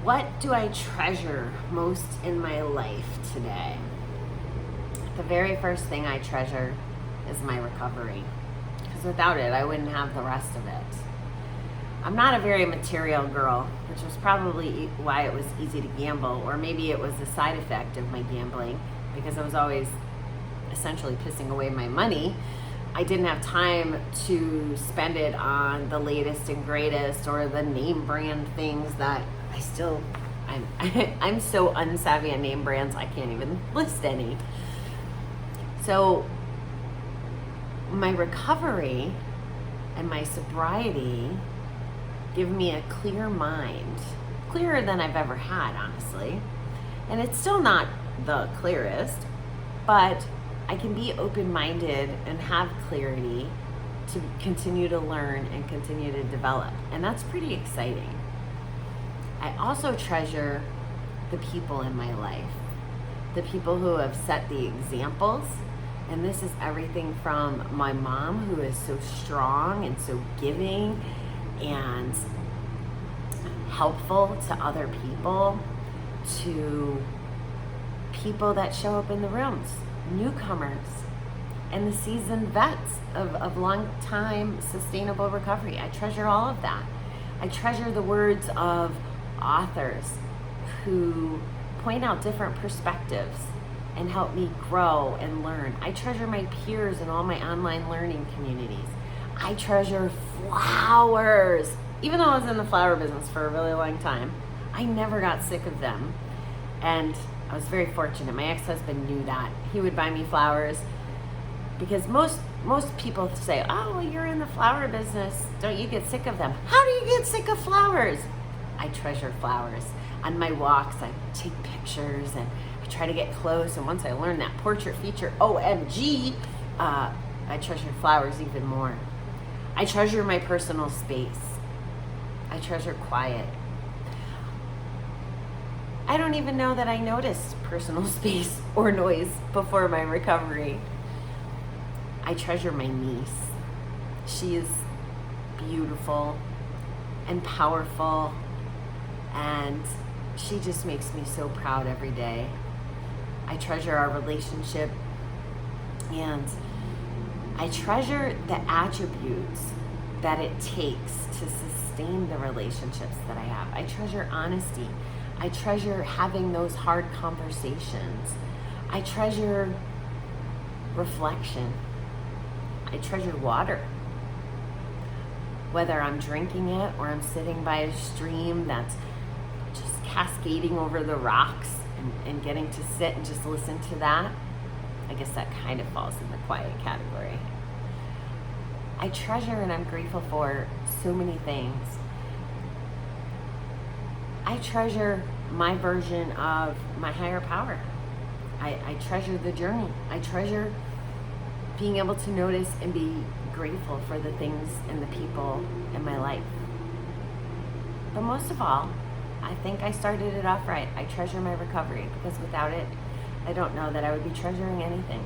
What do I treasure most in my life today? The very first thing I treasure is my recovery, because without it, I wouldn't have the rest of it. I'm not a very material girl, which was probably why it was easy to gamble, or maybe it was a side effect of my gambling, because I was always essentially pissing away my money. I didn't have time to spend it on the latest and greatest or the name brand things that I'm so unsavvy on name brands, I can't even list any. So my recovery and my sobriety give me a clear mind, clearer than I've ever had, honestly. And it's still not the clearest, but I can be open-minded and have clarity to continue to learn and continue to develop. And that's pretty exciting. I also treasure the people in my life, the people who have set the examples. And this is everything from my mom, who is so strong and so giving and helpful to other people, to people that show up in the rooms, newcomers, and the seasoned vets of long time sustainable recovery. I treasure all of that. I treasure the words of authors who point out different perspectives and help me grow and learn. I treasure my peers in all my online learning communities. I treasure flowers. Even though I was in the flower business for a really long time, I never got sick of them. And I was very fortunate. My ex-husband knew that. He would buy me flowers, because most people say, oh, well, you're in the flower business, don't you get sick of them? How do you get sick of flowers? I treasure flowers. On my walks, I take pictures and I try to get close. And once I learned that portrait feature, OMG, I treasure flowers even more. I treasure my personal space. I treasure quiet. I don't even know that I noticed personal space or noise before my recovery. I treasure my niece. She is beautiful and powerful, and she just makes me so proud every day. I treasure our relationship, and I treasure the attributes that it takes to sustain the relationships that I have. I treasure honesty. I treasure having those hard conversations. I treasure reflection. I treasure water. Whether I'm drinking it or I'm sitting by a stream that's just cascading over the rocks and getting to sit and just listen to that, I guess that kind of falls in the quiet category. I treasure and I'm grateful for so many things. I treasure my version of my higher power. I treasure the journey. I treasure being able to notice and be grateful for the things and the people in my life. But most of all, I think I started it off right. I treasure my recovery, because without it, I don't know that I would be treasuring anything.